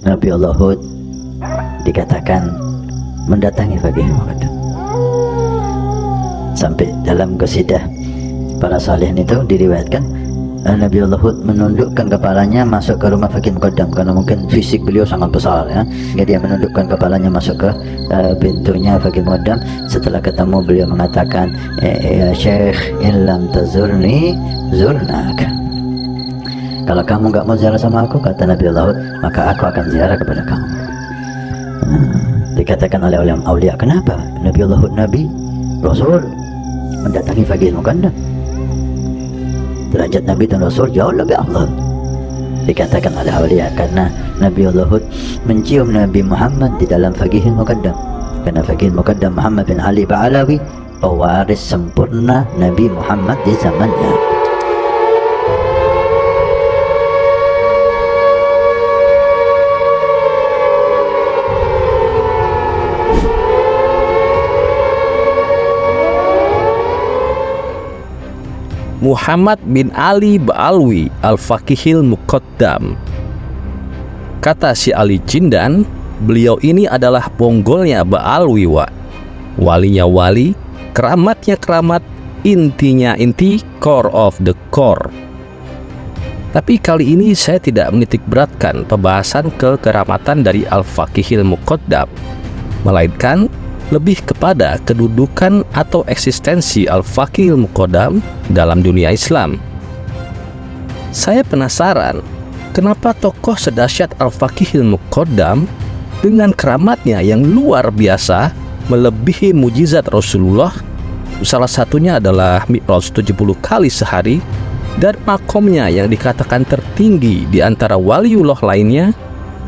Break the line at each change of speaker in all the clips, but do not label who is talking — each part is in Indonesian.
Nabi Allah Hud dikatakan mendatangi Faqih Muqaddam. Sampai dalam qasidah para salihin itu diriwayatkan Nabi Allah Hud menundukkan kepalanya masuk ke rumah Faqih Muqaddam karena mungkin fisik beliau sangat besar ya. Jadi dia menundukkan kepalanya masuk ke pintunya Faqih Muqaddam. Setelah ketemu beliau mengatakan, ya Syekh, illam tazurni zurnaka. Kalau kamu nggak mau ziarah sama aku, kata Nabi Allah Hud, maka aku akan ziarah kepada kamu. Dikatakan oleh aulia, kenapa Nabi Allah Hud Nabi Rasul mendatangi Faqih Muqaddam? Derajat Nabi dan Rasul jauh lebih afdal. Dikatakan oleh aulia karena Nabi Allah Hud mencium Nabi Muhammad di dalam Faqih Muqaddam. Karena Faqih Muqaddam Muhammad bin Ali Ba'alawi pewaris sempurna Nabi Muhammad di zamannya.
Muhammad bin Ali Ba'alwi Al-Faqihil Muqaddam. Kata si Ali Jindan, beliau ini adalah bonggolnya Ba'alwi walinya wali, keramatnya keramat, intinya inti, core of the core. Tapi kali ini saya tidak menitik beratkan pembahasan kekeramatan dari Al-Faqihil Muqaddam, melainkan lebih kepada kedudukan atau eksistensi Al-Faqihil Muqaddam dalam dunia Islam. Saya penasaran, kenapa tokoh sedahsyat Al-Faqihil Muqaddam dengan keramatnya yang luar biasa melebihi mujizat Rasulullah, salah satunya adalah mi'raj 70 kali sehari, dan makomnya yang dikatakan tertinggi di antara waliullah lainnya,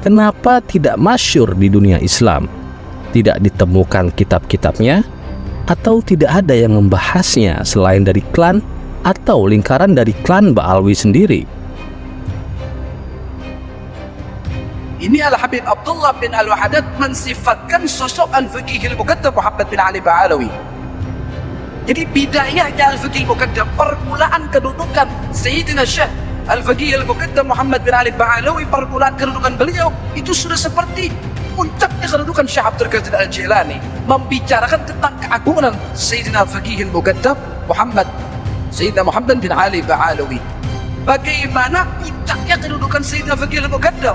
kenapa tidak masyhur di dunia Islam? Tidak ditemukan kitab-kitabnya, atau tidak ada yang membahasnya selain dari klan atau lingkaran dari klan Ba'alwi sendiri.
Ini Al-Habib Abdullah bin Al-Wahdath mensifatkan sosok Al-Faqihil Muqaddam Muhammad bin Ali Ba'alawi. Jadi bidayahnya Al-Faqihil Muqaddam, permulaan kedudukan Sayyidina Syekh Al-Faqihil Muqaddam Muhammad bin Ali Ba'alawi, permulaan kedudukan beliau itu sudah seperti puncaknya kedudukan Syekh Abdul Qadir Al-Jilani, membicarakan tentang keagungan Sayyidina Al-Faqihil Muqaddam Sayyidina Muhammad bin Ali Ba'alawi. Bagaimana puncaknya kedudukan Sayyidina Al-Faqihil Muqaddam,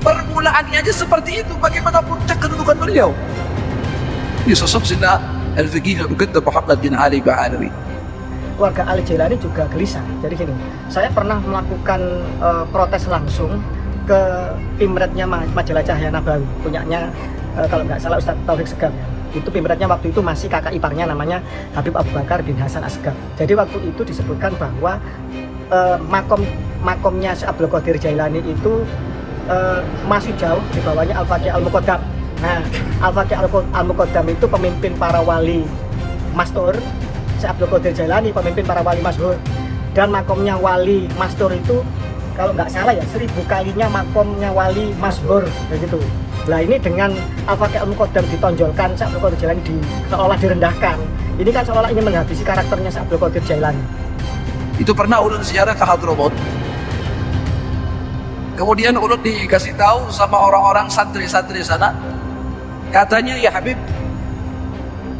permulaannya aja seperti itu, bagaimana puncak kedudukan beliau. Ini sosok Sayyidina Al-Faqihil Muqaddam Muhammad bin Ali Ba'alawi.
Warga Al-Jilani juga gelisah. Jadi gini, saya pernah melakukan protes langsung ke pimretnya majalah Cahaya Nabawi, punyanya kalau nggak salah Ustadz Taufik Segaf ya. Itu pimretnya waktu itu masih kakak iparnya namanya Habib Abu Bakar bin Hasan Asgaf. Jadi waktu itu disebutkan bahwa makomnya Syekh Abdul Qadir Jailani itu masih jauh di bawahnya Al-Faqih Al-Muqaddam. Nah, Al-Faqih Al-Muqaddam itu pemimpin para wali mastur, Syekh Abdul Qadir Jailani pemimpin para wali masyhur, dan makomnya wali mastur itu kalau nggak salah ya 1000 kalinya makomnya wali masyhur begitu. Nah ini dengan Al-Faqih Al-Muqaddam ditonjolkan, Syekh Abdul Qadir Jailani seolah direndahkan. Ini kan seolah ingin menghabisi karakternya Syekh Abdul Qadir Jailani.
Itu pernah ulun ziarah ke Hadramut. Kemudian ulun dikasih tahu sama orang-orang santri-santri sana, katanya ya Habib,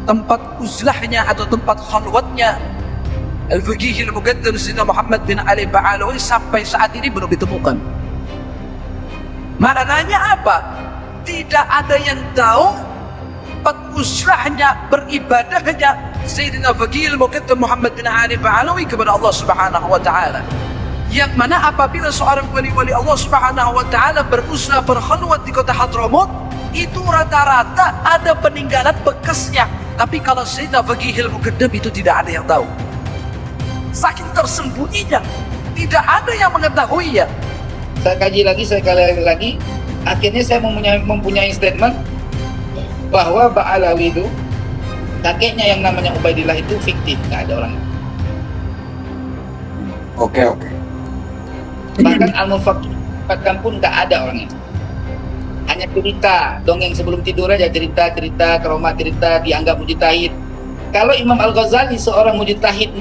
tempat uzlahnya atau tempat khalwatnya Al-Faqihil Muqaddam Sayyidina Muhammad bin Ali Ba'alawi sampai saat ini belum ditemukan. Maknanya apa? Tidak ada yang tahu tempat usrahnya, beribadahnya Sayyidina Faqihil Muqaddam Muhammad bin Ali Ba'alawi kepada Allah Subhanahu wa Ta'ala. Yang mana apabila seorang wali-wali Allah Subhanahu wa Ta'ala berusrah, berkhalwat di kota Hadramut, itu rata-rata ada peninggalan bekasnya. Tapi kalau Sayyidina Faqihil Muqaddam itu tidak ada yang tahu. Saking tersembunyinya, tidak ada yang mengetahuinya.
Saya kaji lagi, saya kali lagi, akhirnya saya mempunyai statement bahwa Ba'alawi itu kakeknya yang namanya Ubaidillah itu fiktif, nggak ada orangnya.
Oke.
Bahkan Al-Mufaqqih pun nggak ada orangnya. Hanya cerita, dongeng sebelum tidur aja, cerita, keramat cerita, dianggap mujtahid. Kalau Imam Al-Ghazali seorang mujtahid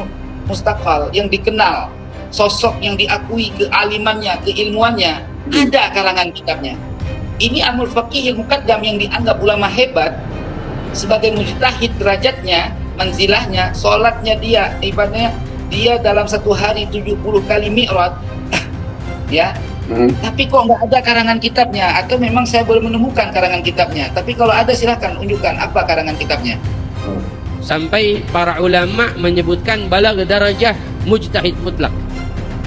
mustaqal yang dikenal, sosok yang diakui kealimannya, keilmuannya, ada karangan kitabnya. Ini Amul Faqih Muqaddam yang dianggap ulama hebat sebagai mujtahid, derajatnya, manzilahnya, sholatnya dia, ibadahnya dia dalam satu hari 70 kali mi'raj. Ya. Tapi kok nggak ada karangan kitabnya, atau memang saya belum menemukan karangan kitabnya. Tapi kalau ada silahkan unjukkan apa karangan kitabnya.
Sampai para ulama menyebutkan balag darajah mujtahid mutlak.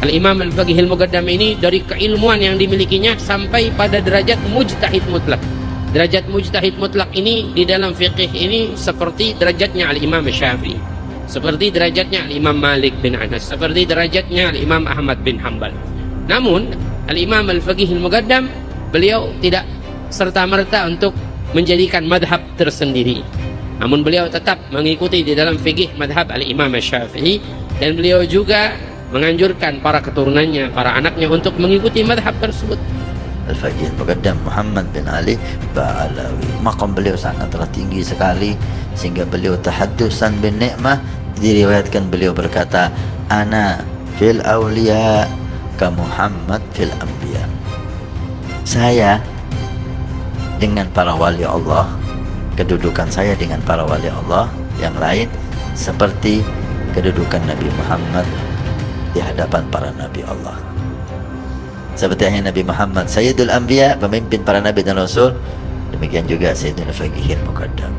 Al-Imam Al-Faqih Al-Muqaddam ini dari keilmuan yang dimilikinya sampai pada derajat mujtahid mutlak. Derajat mujtahid mutlak ini di dalam fiqih ini seperti derajatnya Al-Imam Syafi'i, seperti derajatnya Al-Imam Malik bin Anas, seperti derajatnya Al-Imam Ahmad bin Hanbal. Namun Al-Imam Al-Faqih Al-Muqaddam, beliau tidak serta-merta untuk menjadikan madhab tersendiri. Namun beliau tetap mengikuti di dalam fikih madhab Al-Imam Syafi'i, dan beliau juga menganjurkan para keturunannya, para anaknya untuk mengikuti madhab tersebut.
Al-Faqih Muqaddam Muhammad bin Ali Ba'alawi, maqam beliau sangatlah tinggi sekali sehingga beliau tahaddusan bin ni'mah. Diriwayatkan beliau berkata, ana fil awliya ka Muhammad fil anbiya. Saya dengan para wali Allah, kedudukan saya dengan para wali Allah yang lain seperti kedudukan Nabi Muhammad di hadapan para Nabi Allah. Seperti hanya Nabi Muhammad Sayyidul Anbiya, pemimpin para Nabi dan Rasul, demikian juga Sayyidul Faqih Muqaddam.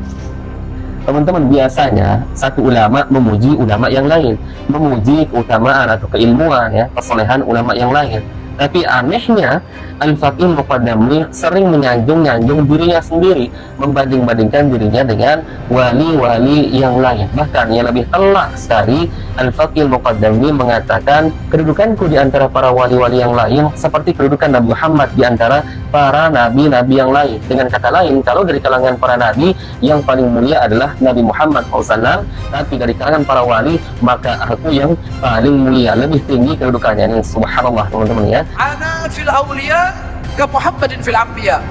Teman-teman, biasanya satu ulama memuji ulama yang lain, memuji keutamaan atau keilmuan, ya, kesolehan ulama yang lain. Tapi anehnya Al-Faqih Muqaddam ini sering menyanjung-nyanjung dirinya sendiri, membanding-bandingkan dirinya dengan wali-wali yang lain. Bahkan yang lebih telak sekali, Al-Faqih Muqaddam ini mengatakan kedudukanku di antara para wali-wali yang lain seperti kedudukan Nabi Muhammad di antara para nabi-nabi yang lain. Dengan kata lain, kalau dari kalangan para nabi yang paling mulia adalah Nabi Muhammad SAW, tapi dari kalangan para wali maka aku yang paling mulia, lebih tinggi kedudukannya. Ini subhanallah teman-teman ya.
Ana fil awliya ka Muhammadin fil anbiya.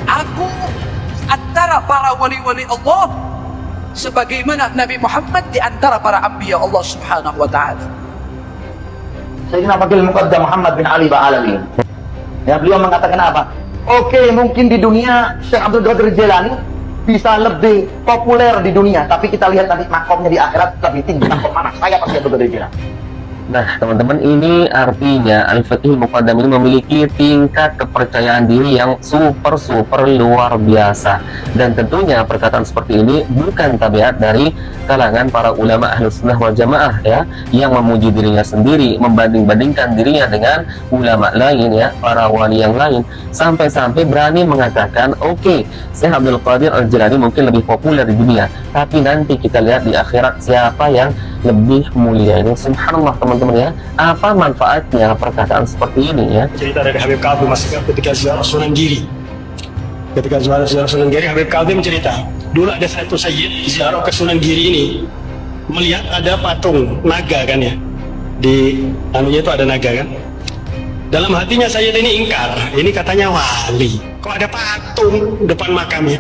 Aku antara para wali-wali Allah sebagaimana Nabi Muhammad di antara para anbiya Allah Subhanahu wa taala.
Sayyidina Faqih Muqaddam Muhammad bin Ali Ba'alawi. Ya, beliau mengatakan apa? Oke, mungkin di dunia Syekh Abdul Qadir Jailani bisa lebih populer di dunia, tapi kita lihat nanti makomnya di akhirat lebih tinggi. Makom mana? Saya pasti Abdul Qadir Jailani.
Nah teman-teman, ini artinya Al-Faqih Muqaddam ini memiliki tingkat kepercayaan diri yang super luar biasa. Dan tentunya perkataan seperti ini bukan tabiat dari kalangan para ulama Ahlus Sunnah wal Jamaah, ya, yang memuji dirinya sendiri, membanding-bandingkan dirinya dengan ulama lain, ya, para wali yang lain, sampai-sampai berani mengatakan, oke, Syekh Abdul Qadir Al-Jilani mungkin lebih populer di dunia, tapi nanti kita lihat di akhirat siapa yang lebih mulia. Ini subhanallah teman-teman ya. Apa manfaatnya perkataan seperti ini, ya?
Cerita dari Habib Kazim ketika ziarah Sunan Giri. Ketika ziarah Sunan Giri, Habib Kazim cerita, dulu ada satu sayyid ziarah ke Sunan Giri ini, melihat ada patung naga kan ya, di anunya itu ada naga kan. Dalam hatinya sayyid ini ingkar, ini katanya wali, kok ada patung depan makamnya.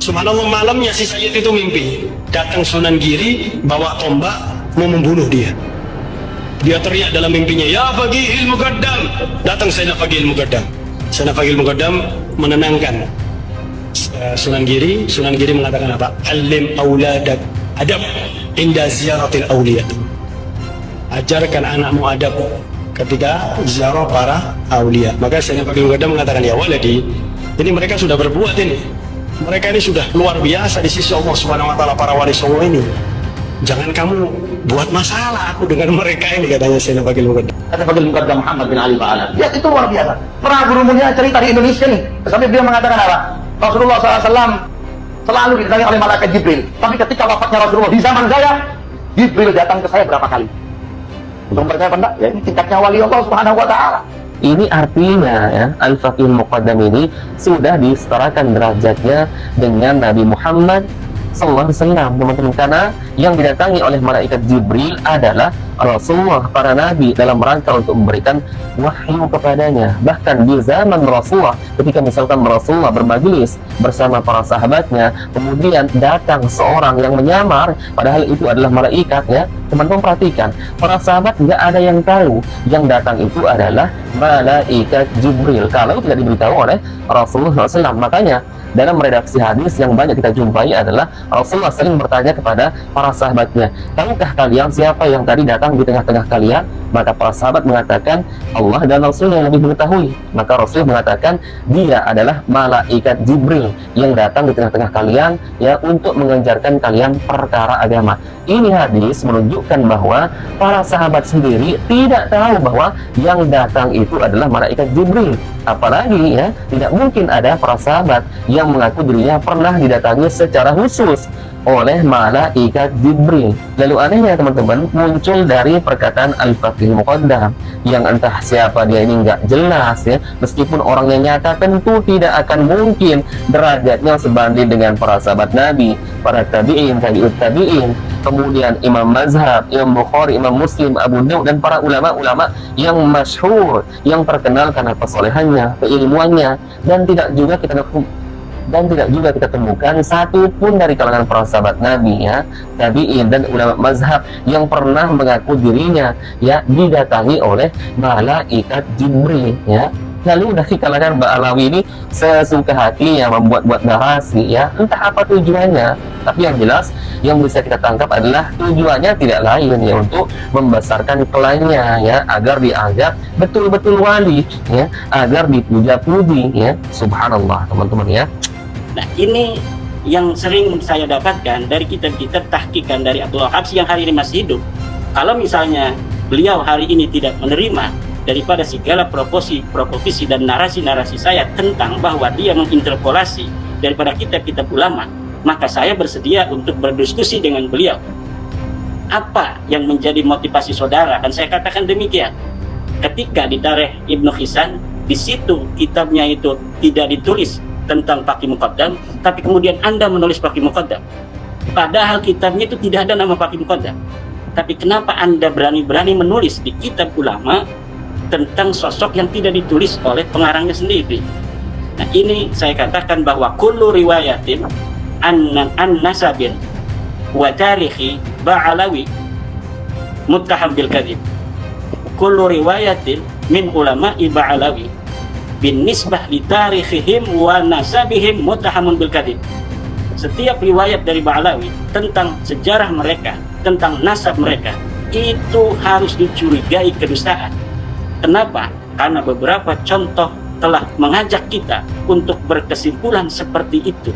Subhanallah, malamnya si sayyid itu mimpi datang Sunan Giri bawa tombak mau membunuh dia. Dia teriak dalam mimpinya, ya Faqihil Muqaddam. Datang Sayyidina Faqihil Muqaddam. Sayyidina Faqihil Muqaddam menenangkan Sunan Giri. Sunan Giri mengatakan apa? Alim auladak adab inda ziyaratil awliya. Ajarkan anakmu adab ketika ziarah para aulia. Maka Sayyidina Faqihil Muqaddam mengatakan, ya waladi, ini mereka sudah berbuat ini. Mereka ini sudah luar biasa di sisi Allah Subhanahu wa taala, para wali songo ini. Jangan kamu buat masalah aku dengan mereka ini, katanya Sayyidina Faqihil Muqaddam.
Kata Faqih Muqaddam Muhammad bin Ali Ba'alawi. Ya, itu luar biasa. Pernah guru mulia cerita di Indonesia nih. Sampai beliau mengatakan apa? Rasulullah SAW selalu didatangi oleh malaikat Jibril. Tapi ketika wafatnya Rasulullah di zaman saya, Jibril datang ke saya berapa kali? Untuk percaya apa enggak? Ya, ini tingkatnya wali Allah Subhanahu wa taala.
Ini artinya ya, Al-Faqih Muqaddam ini sudah disetarakan derajatnya dengan Nabi Muhammad Sallallahu Alaihi Wasallam, teman-teman. Karena yang didatangi oleh malaikat Jibril adalah Rasulullah, para nabi, dalam rangka untuk memberikan wahyu kepadanya. Bahkan di zaman Rasulullah, ketika misalkan Rasulullah bermajlis bersama para sahabatnya, kemudian datang seorang yang menyamar, padahal itu adalah malaikat, ya. Teman-teman perhatikan, para sahabat nggak ada yang tahu yang datang itu adalah malaikat Jibril kalau tidak diberitahu oleh Rasulullah SAW. Makanya dalam redaksi hadis yang banyak kita jumpai adalah Rasulullah sering bertanya kepada para sahabatnya, tahukah kalian siapa yang tadi datang di tengah-tengah kalian? Maka para sahabat mengatakan, Allah dan Rasul yang lebih mengetahui. Maka Rasul mengatakan, dia adalah malaikat Jibril yang datang di tengah-tengah kalian, ya, untuk mengajarkan kalian perkara agama. Ini hadis menunjukkan bahwa para sahabat sendiri tidak tahu bahwa yang datang itu adalah malaikat Jibril. Apalagi, ya, tidak mungkin ada para sahabat yang mengaku dirinya pernah didatangi secara khusus oleh malaikat Jibril. Lalu anehnya, teman-teman, muncul dari perkataan Al-Faqih Muqaddam yang entah siapa dia ini nggak jelas, ya. Meskipun orangnya nyata, tentu tidak akan mungkin derajatnya sebanding dengan para sahabat Nabi, para tabi'in, tabi'ut tabi'in, kemudian imam mazhab, Imam Bukhari, Imam Muslim, Abu Daud, dan para ulama-ulama yang masyhur, yang terkenal karena kesolehannya, keilmuannya, dan tidak juga kita temukan satu pun dari kalangan para sahabat Nabi, ya, tabi'in dan ulama mazhab yang pernah mengaku dirinya, ya, didatangi oleh malaikat Jibril, ya. Lalu dari kalangan Ba'alawi ini sesuka hatinya membuat-buat narasi, ya, entah apa tujuannya, tapi yang jelas yang bisa kita tangkap adalah tujuannya tidak lain, ya, untuk membesarkan klaimnya, ya, agar dianggap betul-betul wali, ya, agar dipuja-puji, ya. Subhanallah, teman-teman, ya.
Nah, ini yang sering saya dapatkan dari kitab-kitab tahqiqan dari Abdullah Habsyi yang hari ini masih hidup. Kalau misalnya beliau hari ini tidak menerima daripada segala proposisi dan narasi-narasi saya tentang bahwa dia menginterpolasi daripada kitab-kitab ulama, maka saya bersedia untuk berdiskusi dengan beliau. Apa yang menjadi motivasi saudara? Dan saya katakan demikian. Ketika di Tarikh Ibnu Hisan, di situ kitabnya itu tidak ditulis tentang Faqih Muqaddam, tapi kemudian Anda menulis Faqih Muqaddam. Padahal kitabnya itu tidak ada nama Faqih Muqaddam. Tapi kenapa Anda berani-berani menulis di kitab ulama tentang sosok yang tidak ditulis oleh pengarangnya sendiri? Nah, ini saya katakan bahwa kullu riwayatin an nasabin wa tarikhi Ba'alawi muttaham bil kadhib. Kullu riwayatin min ulama'i Ba'alawi bin nisbah li tarikhihim wa nasabihim muttahamun bil kadhib. Setiap riwayat dari Ba'alawi tentang sejarah mereka, tentang nasab mereka, itu harus dicurigai kedustaan. Kenapa? Karena beberapa contoh telah mengajak kita untuk berkesimpulan seperti itu.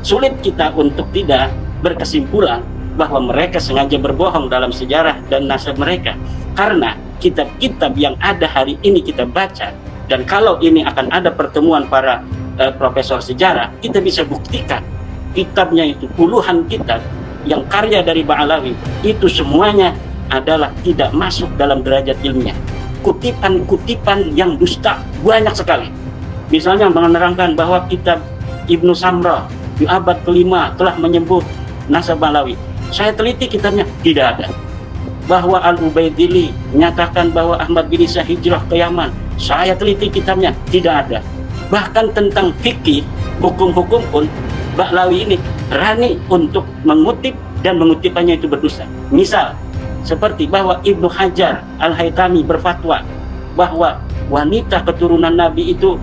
Sulit kita untuk tidak berkesimpulan bahwa mereka sengaja berbohong dalam sejarah dan nasab mereka, karena kitab-kitab yang ada hari ini kita baca. Dan kalau ini akan ada pertemuan para profesor sejarah, kita bisa buktikan kitabnya itu puluhan kitab yang karya dari Ba'alawi itu semuanya adalah tidak masuk dalam derajat ilmiah. Kutipan-kutipan yang dusta banyak sekali. Misalnya menerangkan bahwa kitab Ibnu Samrah di abad ke-5 telah menyebut nasab Ba'alawi. Saya teliti kitabnya, tidak ada. Bahwa Al-Ubaidili menyatakan bahwa Ahmad bin Isa hijrah ke Yaman, saya teliti kitabnya, tidak ada. Bahkan tentang fikih, hukum-hukum pun Ba'alawi ini berani untuk mengutip dan mengutipannya itu berdusta. Misal seperti bahwa Ibnu Hajar Al-Haytami berfatwa bahwa wanita keturunan Nabi itu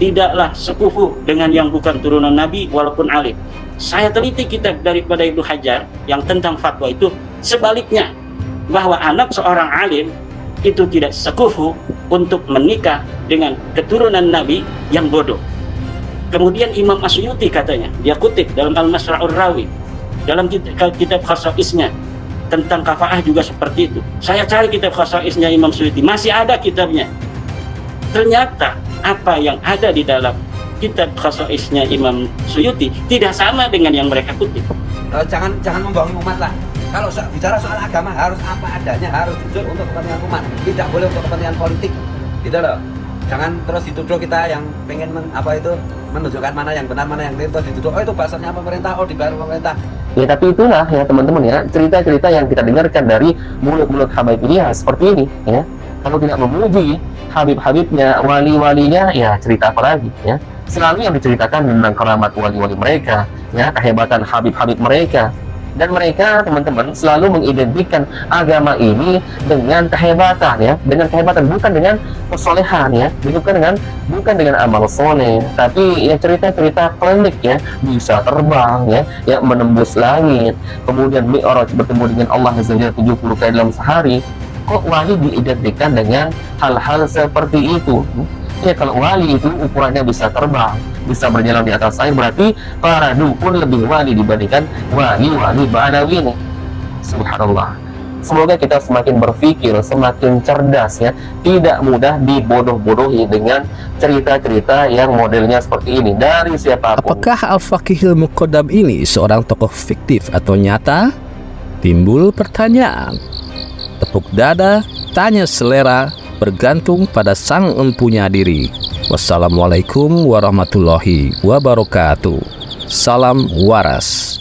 tidaklah sekufu dengan yang bukan turunan Nabi walaupun alim. Saya teliti kitab daripada Ibnu Hajar yang tentang fatwa itu sebaliknya, bahwa anak seorang alim itu tidak sekufu untuk menikah dengan keturunan Nabi yang bodoh. Kemudian Imam Asyuyuti katanya, dia kutip dalam Al-Masra'ur Rawi, dalam kitab Khasaisnya tentang kafaah juga seperti itu. Saya cari kitab Khasaisnya Imam Asyuyuti, masih ada kitabnya. Ternyata apa yang ada di dalam kitab Khasaisnya Imam Suyuti tidak sama dengan yang mereka kutip.
Jangan membohongi umat lah. Kalau bicara soal agama harus apa adanya, harus jujur untuk kepentingan umat, tidak boleh untuk kepentingan politik, gitu loh. Jangan terus dituduh kita yang pengen menunjukkan mana yang benar mana yang tidak, terus dituduh oh itu bahasanya pemerintah, oh dibayar pemerintah.
Ya tapi itulah ya teman-teman ya, cerita-cerita yang kita dengarkan dari mulut-mulut Habib Ilyas seperti ini ya. Kalau tidak memuji Habib-Habibnya, wali-walinya, ya cerita apa lagi ya. Selalu yang diceritakan tentang keramat wali-wali mereka ya, kehebatan Habib-Habib mereka. Dan mereka teman-teman selalu mengidentikan agama ini dengan kehebatan ya, dengan kehebatan, bukan dengan kesolehan ya, bukan dengan amal soleh, tapi ya cerita-cerita klinik ya, bisa terbang ya menembus langit, kemudian mi'raj bertemu dengan Allah Azza wa Jalla 70 kali dalam sehari. Kok wali diidentikan dengan hal-hal seperti itu? Ya kalau wali itu ukurannya bisa terbang, bisa berjalan di atas air, berarti para dukun lebih wali dibandingkan wali-wali Ba'alawi ini. Subhanallah. Semoga kita semakin berpikir, semakin cerdas ya, tidak mudah dibodoh-bodohi dengan cerita-cerita yang modelnya seperti ini dari siapapun.
Apakah Al-Faqihil Muqaddam ini seorang tokoh fiktif atau nyata? Timbul pertanyaan. Tepuk dada, tanya selera, bergantung pada sang empunya diri. Wassalamualaikum warahmatullahi wabarakatuh. Salam waras.